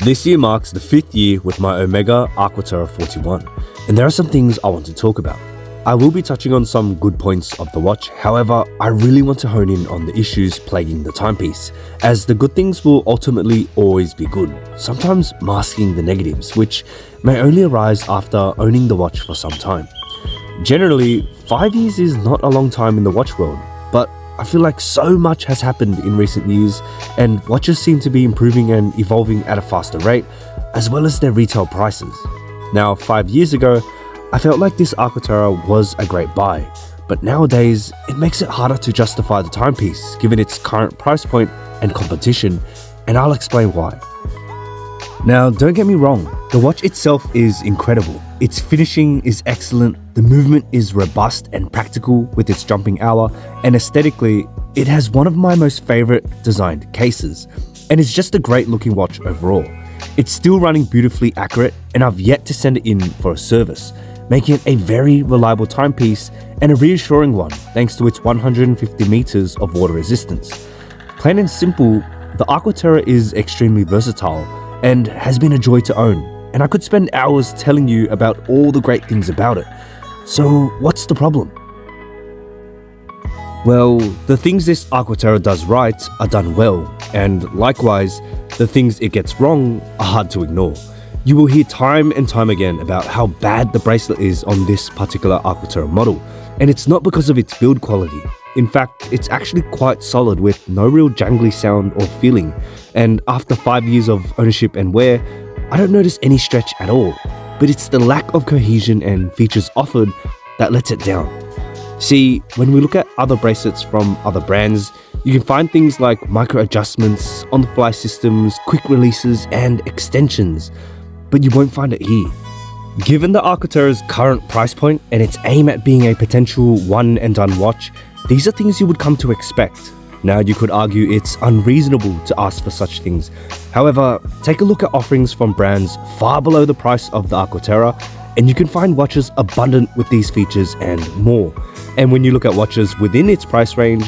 This year marks the 5th year with my Omega Aqua Terra 41, and there are some things I want to talk about. I will be touching on some good points of the watch, however, I really want to hone in on the issues plaguing the timepiece, as the good things will ultimately always be good, sometimes masking the negatives, which may only arise after owning the watch for some time. Generally, 5 years is not a long time in the watch world, but I feel like so much has happened in recent years, and watches seem to be improving and evolving at a faster rate, as well as their retail prices. Now, 5 years ago, I felt like this Aqua Terra was a great buy, but nowadays, it makes it harder to justify the timepiece given its current price point and competition, and I'll explain why. Now, don't get me wrong, the watch itself is incredible. Its finishing is excellent, the movement is robust and practical with its jumping hour, and aesthetically, it has one of my most favorite designed cases, and it's just a great looking watch overall. It's still running beautifully accurate, and I've yet to send it in for a service, making it a very reliable timepiece and a reassuring one thanks to its 150 meters of water resistance. Plain and simple, the Aqua Terra is extremely versatile and has been a joy to own, and I could spend hours telling you about all the great things about it. So what's the problem? Well, the things this Aqua Terra does right are done well, and likewise, the things it gets wrong are hard to ignore. You will hear time and time again about how bad the bracelet is on this particular Aqua Terra model, and it's not because of its build quality. In fact, it's actually quite solid with no real jangly sound or feeling, and after 5 years of ownership and wear, I don't notice any stretch at all, but it's the lack of cohesion and features offered that lets it down. See, when we look at other bracelets from other brands, you can find things like micro adjustments, on-the-fly systems, quick releases, and extensions, but you won't find it here. Given the Aqua Terra's current price point and its aim at being a potential one-and-done watch, these are things you would come to expect. Now, you could argue it's unreasonable to ask for such things. However, take a look at offerings from brands far below the price of the Aqua Terra, and you can find watches abundant with these features and more. And when you look at watches within its price range,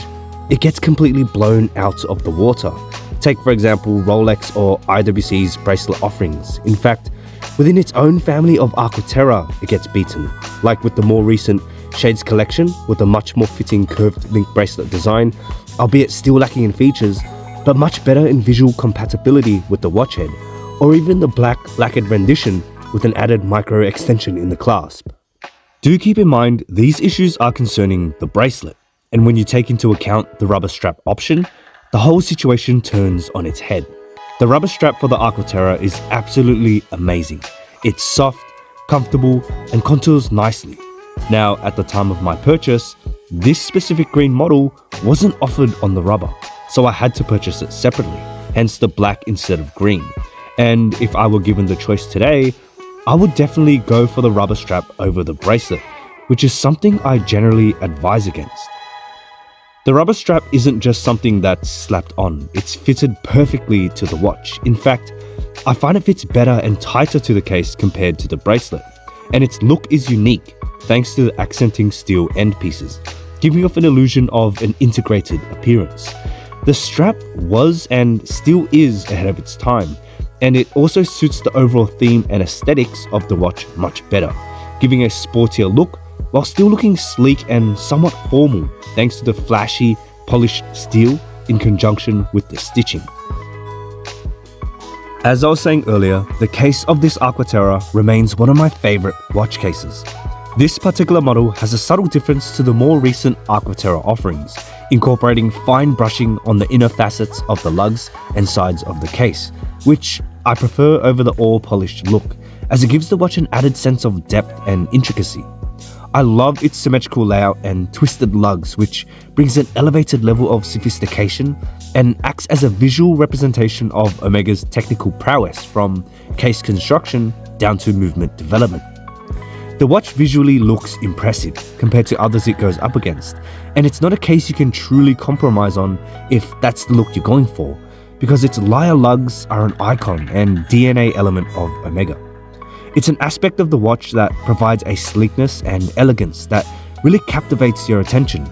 it gets completely blown out of the water. Take, for example, Rolex or IWC's bracelet offerings. In fact, within its own family of Aqua Terra, it gets beaten, like with the more recent Shades collection with a much more fitting curved link bracelet design, albeit still lacking in features, but much better in visual compatibility with the watch head, or even the black lacquered rendition with an added micro extension in the clasp. Do keep in mind these issues are concerning the bracelet, and when you take into account the rubber strap option, the whole situation turns on its head. The rubber strap for the Aqua Terra is absolutely amazing. It's soft, comfortable, and contours nicely. Now, at the time of my purchase, this specific green model wasn't offered on the rubber, so I had to purchase it separately, hence the black instead of green. And if I were given the choice today, I would definitely go for the rubber strap over the bracelet, which is something I generally advise against. The rubber strap isn't just something that's slapped on, it's fitted perfectly to the watch. In fact, I find it fits better and tighter to the case compared to the bracelet, and its look is unique thanks to the accenting steel end pieces, giving off an illusion of an integrated appearance. The strap was and still is ahead of its time, and it also suits the overall theme and aesthetics of the watch much better, giving a sportier look while still looking sleek and somewhat formal thanks to the flashy, polished steel in conjunction with the stitching. As I was saying earlier, the case of this Aqua Terra remains one of my favorite watch cases. This particular model has a subtle difference to the more recent Aqua Terra offerings, incorporating fine brushing on the inner facets of the lugs and sides of the case, which I prefer over the all-polished look, as it gives the watch an added sense of depth and intricacy. I love its symmetrical layout and twisted lugs, which brings an elevated level of sophistication and acts as a visual representation of Omega's technical prowess from case construction down to movement development. The watch visually looks impressive compared to others it goes up against, and it's not a case you can truly compromise on if that's the look you're going for, because its lyre lugs are an icon and DNA element of Omega. It's an aspect of the watch that provides a sleekness and elegance that really captivates your attention,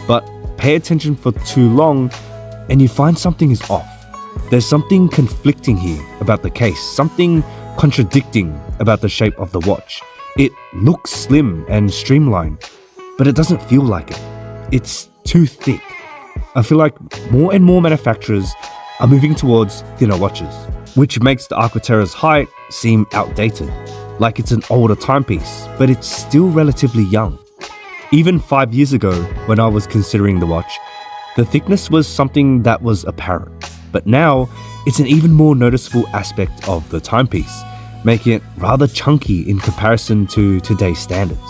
but pay attention for too long and you find something is off. There's something conflicting here about the case, something contradicting about the shape of the watch. It looks slim and streamlined, but it doesn't feel like it. It's too thick. I feel like more and more manufacturers are moving towards thinner watches, which makes the Aqua Terra's height seem outdated, like it's an older timepiece, but it's still relatively young. Even 5 years ago, when I was considering the watch, the thickness was something that was apparent, but now it's an even more noticeable aspect of the timepiece, making it rather chunky in comparison to today's standards.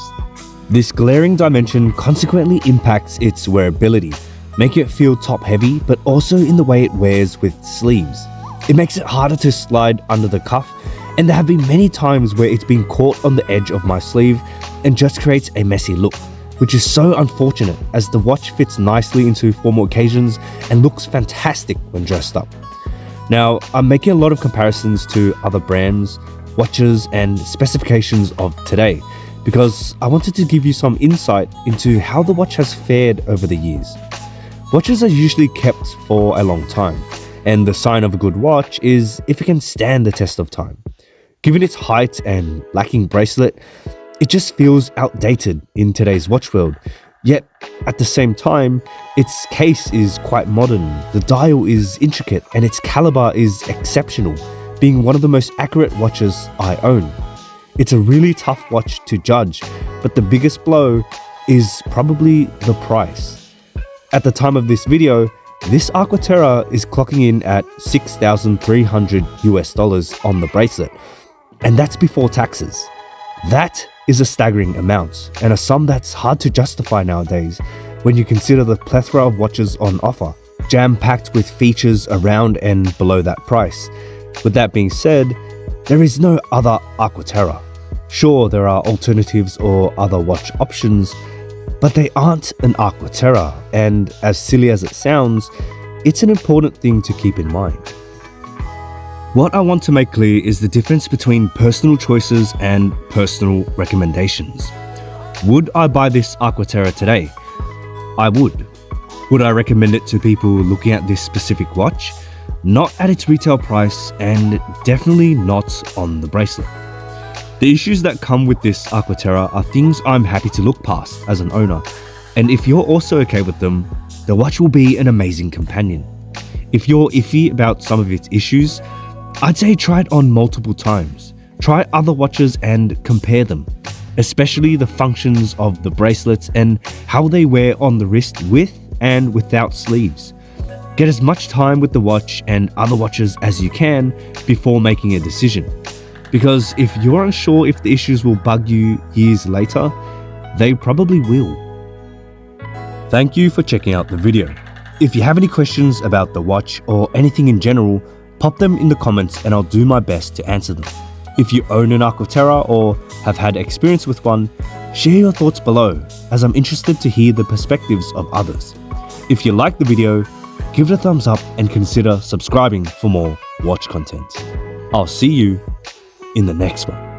This glaring dimension consequently impacts its wearability, making it feel top-heavy, but also in the way it wears with sleeves. It makes it harder to slide under the cuff, and there have been many times where it's been caught on the edge of my sleeve and just creates a messy look, which is so unfortunate as the watch fits nicely into formal occasions and looks fantastic when dressed up. Now, I'm making a lot of comparisons to other brands, watches, and specifications of today because I wanted to give you some insight into how the watch has fared over the years. Watches are usually kept for a long time, and the sign of a good watch is if it can stand the test of time. Given its height and lacking bracelet, it just feels outdated in today's watch world. Yet, at the same time, its case is quite modern, the dial is intricate, and its caliber is exceptional, being one of the most accurate watches I own. It's a really tough watch to judge, but the biggest blow is probably the price. At the time of this video, this Aqua Terra is clocking in at $6,300 on the bracelet, and that's before taxes. That is a staggering amount, and a sum that's hard to justify nowadays when you consider the plethora of watches on offer, jam-packed with features around and below that price. With that being said, there is no other Aqua Terra. Sure, there are alternatives or other watch options, but they aren't an Aqua Terra, and as silly as it sounds, it's an important thing to keep in mind. What I want to make clear is the difference between personal choices and personal recommendations. Would I buy this Aqua Terra today? I would. Would I recommend it to people looking at this specific watch? Not at its retail price, and definitely not on the bracelet. The issues that come with this Aqua Terra are things I'm happy to look past as an owner, and if you're also okay with them, the watch will be an amazing companion. If you're iffy about some of its issues, I'd say try it on multiple times. Try other watches and compare them, especially the functions of the bracelets and how they wear on the wrist with and without sleeves. Get as much time with the watch and other watches as you can before making a decision. Because if you're unsure if the issues will bug you years later, they probably will. Thank you for checking out the video. If you have any questions about the watch or anything in general, pop them in the comments and I'll do my best to answer them. If you own an Aqua Terra or have had experience with one, share your thoughts below, as I'm interested to hear the perspectives of others. If you like the video, give it a thumbs up and consider subscribing for more watch content. I'll see you in the next one.